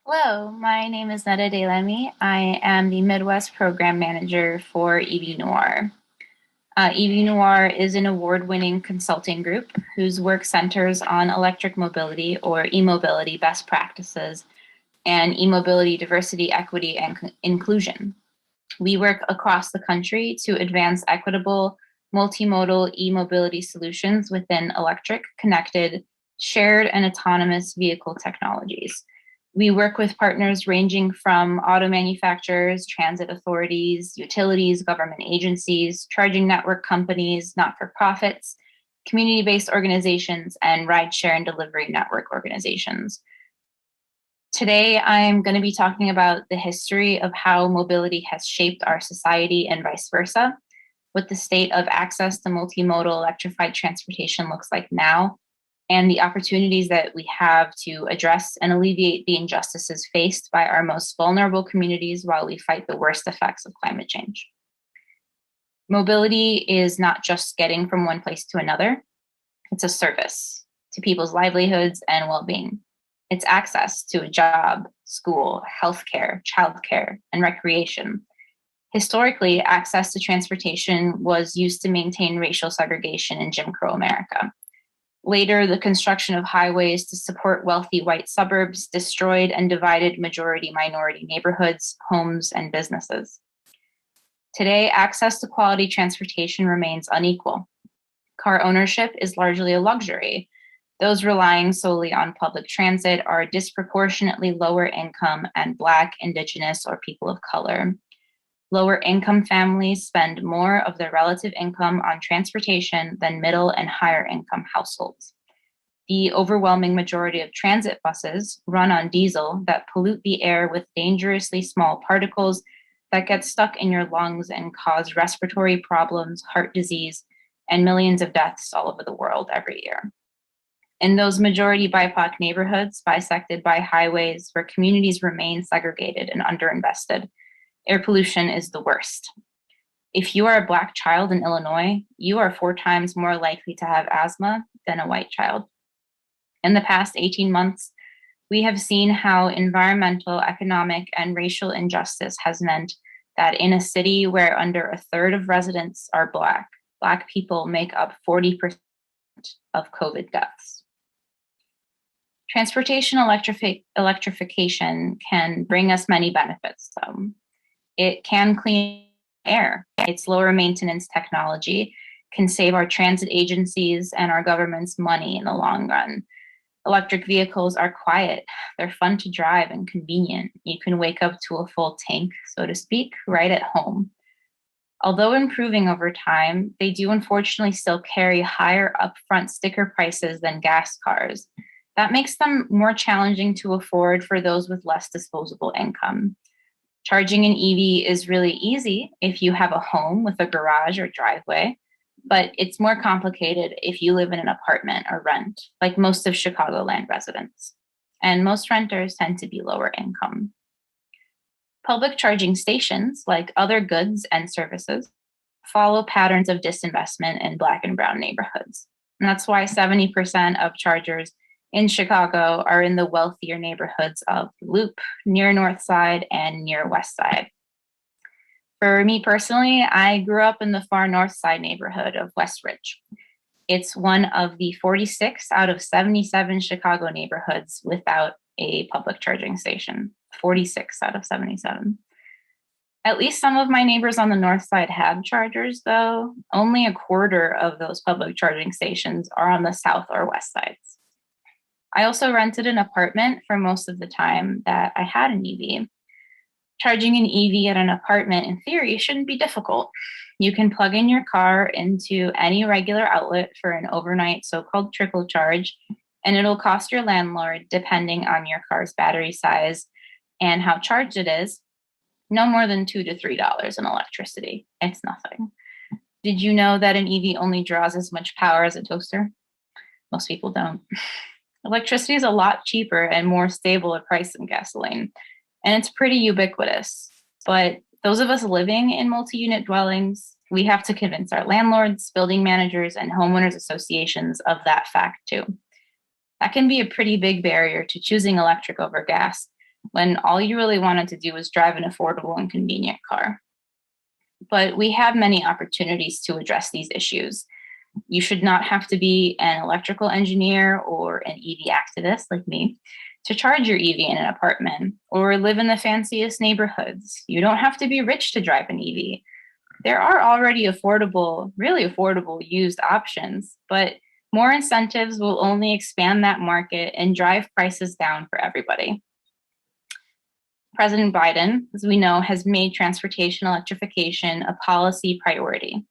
Hello, my name is Neda Deylami. I am the Midwest Program Manager for Noire. Noire is an award-winning consulting group whose work centers on electric mobility or e-mobility best practices and e-mobility diversity, equity, and inclusion. We work across the country to advance equitable, multimodal e-mobility solutions within electric, connected, shared, and autonomous vehicle technologies. We work with partners ranging from auto manufacturers, transit authorities, utilities, government agencies, charging network companies, not-for-profits, community-based organizations, and rideshare and delivery network organizations. Today, I'm going to be talking about the history of how mobility has shaped our society and vice versa, what the state of access to multimodal electrified transportation looks like now, and the opportunities that we have to address and alleviate the injustices faced by our most vulnerable communities while we fight the worst effects of climate change. Mobility is not just getting from one place to another, it's a service to people's livelihoods and well-being. It's access to a job, school, healthcare, childcare, and recreation. Historically, access to transportation was used to maintain racial segregation in Jim Crow America. Later, the construction of highways to support wealthy white suburbs destroyed and divided majority-minority neighborhoods, homes, and businesses. Today, access to quality transportation remains unequal. Car ownership is largely a luxury. Those relying solely on public transit are disproportionately lower income and Black, Indigenous, or people of color. Lower income families spend more of their relative income on transportation than middle and higher income households. The overwhelming majority of transit buses run on diesel that pollute the air with dangerously small particles that get stuck in your lungs and cause respiratory problems, heart disease, and millions of deaths all over the world every year. In those majority BIPOC neighborhoods bisected by highways where communities remain segregated and underinvested, air pollution is the worst. If you are a Black child in Illinois, you are 4 times more likely to have asthma than a white child. In the past 18 months, we have seen how environmental, economic, and racial injustice has meant that in a city where under a third of residents are Black people make up 40% of COVID deaths. Transportation electrification can bring us many benefits. It can clean air. Its lower maintenance technology can save our transit agencies and our governments money in the long run. Electric vehicles are quiet. They're fun to drive and convenient. You can wake up to a full tank, so to speak, right at home. Although improving over time, they do unfortunately still carry higher upfront sticker prices than gas cars. That makes them more challenging to afford for those with less disposable income. Charging an EV is really easy if you have a home with a garage or driveway, but it's more complicated if you live in an apartment or rent, like most of Chicagoland residents. And most renters tend to be lower income. Public charging stations, like other goods and services, follow patterns of disinvestment in Black and brown neighborhoods. And that's why 70% of chargers in Chicago are in the wealthier neighborhoods of Loop, near North Side, and near West Side. For me personally, I grew up in the far North Side neighborhood of West Ridge. It's one of the 46 out of 77 Chicago neighborhoods without a public charging station. 46 out of 77. At least some of my neighbors on the North Side have chargers, though. Only a quarter of those public charging stations are on the South or West Sides. I also rented an apartment for most of the time that I had an EV. Charging an EV at an apartment, in theory, shouldn't be difficult. You can plug in your car into any regular outlet for an overnight so-called trickle charge, and it'll cost your landlord, depending on your car's battery size and how charged it is, no more than $2 to $3 in electricity. It's nothing. Did you know that an EV only draws as much power as a toaster? Most people don't. Electricity is a lot cheaper and more stable a price than gasoline, and it's pretty ubiquitous. But those of us living in multi-unit dwellings, we have to convince our landlords, building managers, and homeowners associations of that fact too. That can be a pretty big barrier to choosing electric over gas, when all you really wanted to do was drive an affordable and convenient car. But we have many opportunities to address these issues. You should not have to be an electrical engineer or an EV activist like me to charge your EV in an apartment or live in the fanciest neighborhoods. You don't have to be rich to drive an EV. There are already affordable, really affordable used options, but more incentives will only expand that market and drive prices down for everybody. President Biden, as we know, has made transportation electrification a policy priority.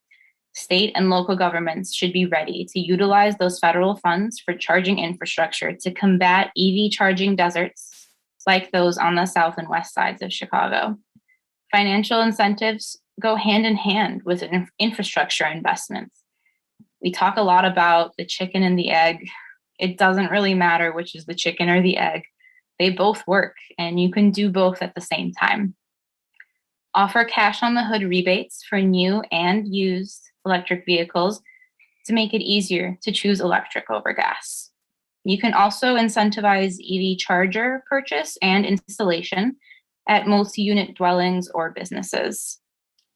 State and local governments should be ready to utilize those federal funds for charging infrastructure to combat EV charging deserts like those on the south and west sides of Chicago. Financial incentives go hand in hand with infrastructure investments. We talk a lot about the chicken and the egg. It doesn't really matter which is the chicken or the egg. They both work, and you can do both at the same time. Offer cash on the hood rebates for new and used electric vehicles to make it easier to choose electric over gas. You can also incentivize EV charger purchase and installation at multi-unit dwellings or businesses.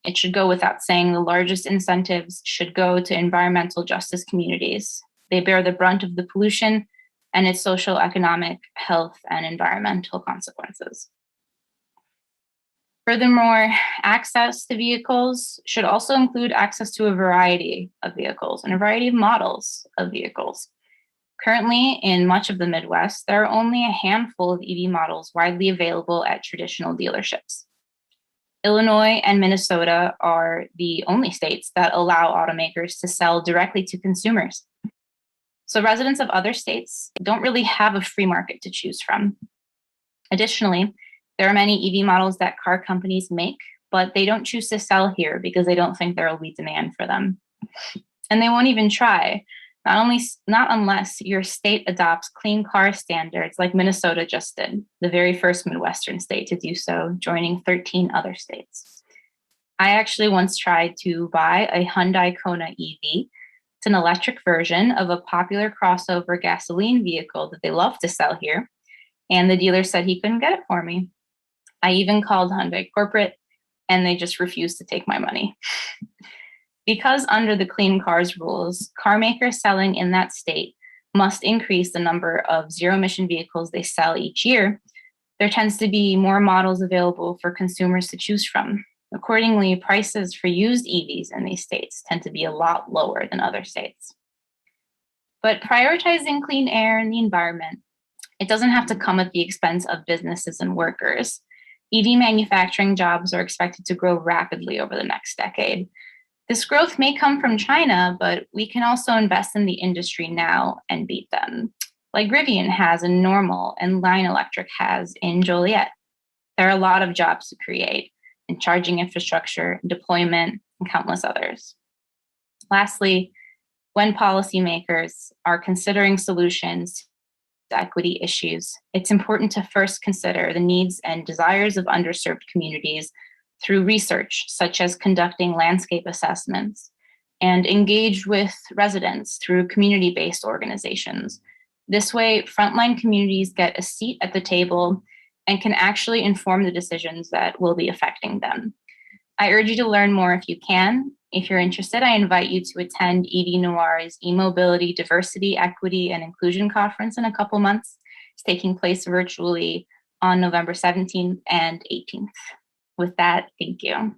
It should go without saying the largest incentives should go to environmental justice communities. They bear the brunt of the pollution and its social, economic, health, and environmental consequences. Furthermore, access to vehicles should also include access to a variety of vehicles and a variety of models of vehicles. Currently, in much of the Midwest, there are only a handful of EV models widely available at traditional dealerships. Illinois and Minnesota are the only states that allow automakers to sell directly to consumers. So residents of other states don't really have a free market to choose from. Additionally, there are many EV models that car companies make, but they don't choose to sell here because they don't think there will be demand for them. And they won't even try, not unless your state adopts clean car standards like Minnesota just did, the very first Midwestern state to do so, joining 13 other states. I actually once tried to buy a Hyundai Kona EV. It's an electric version of a popular crossover gasoline vehicle that they love to sell here, and the dealer said he couldn't get it for me. I even called Hyundai corporate, and they just refused to take my money. Because under the Clean Cars rules, car makers selling in that state must increase the number of zero-emission vehicles they sell each year, there tends to be more models available for consumers to choose from. Accordingly, prices for used EVs in these states tend to be a lot lower than other states. But prioritizing clean air and the environment, it doesn't have to come at the expense of businesses and workers. EV manufacturing jobs are expected to grow rapidly over the next decade. This growth may come from China, but we can also invest in the industry now and beat them, like Rivian has in Normal and Line Electric has in Joliet. There are a lot of jobs to create in charging infrastructure, deployment, and countless others. Lastly, when policymakers are considering solutions to equity issues, it's important to first consider the needs and desires of underserved communities through research, such as conducting landscape assessments, and engage with residents through community-based organizations. This way, frontline communities get a seat at the table and can actually inform the decisions that will be affecting them. I urge you to learn more if you can. If you're interested, I invite you to attend Noire's e-mobility, diversity, equity, and inclusion conference in a couple months. It's taking place virtually on November 17th and 18th. With that, thank you.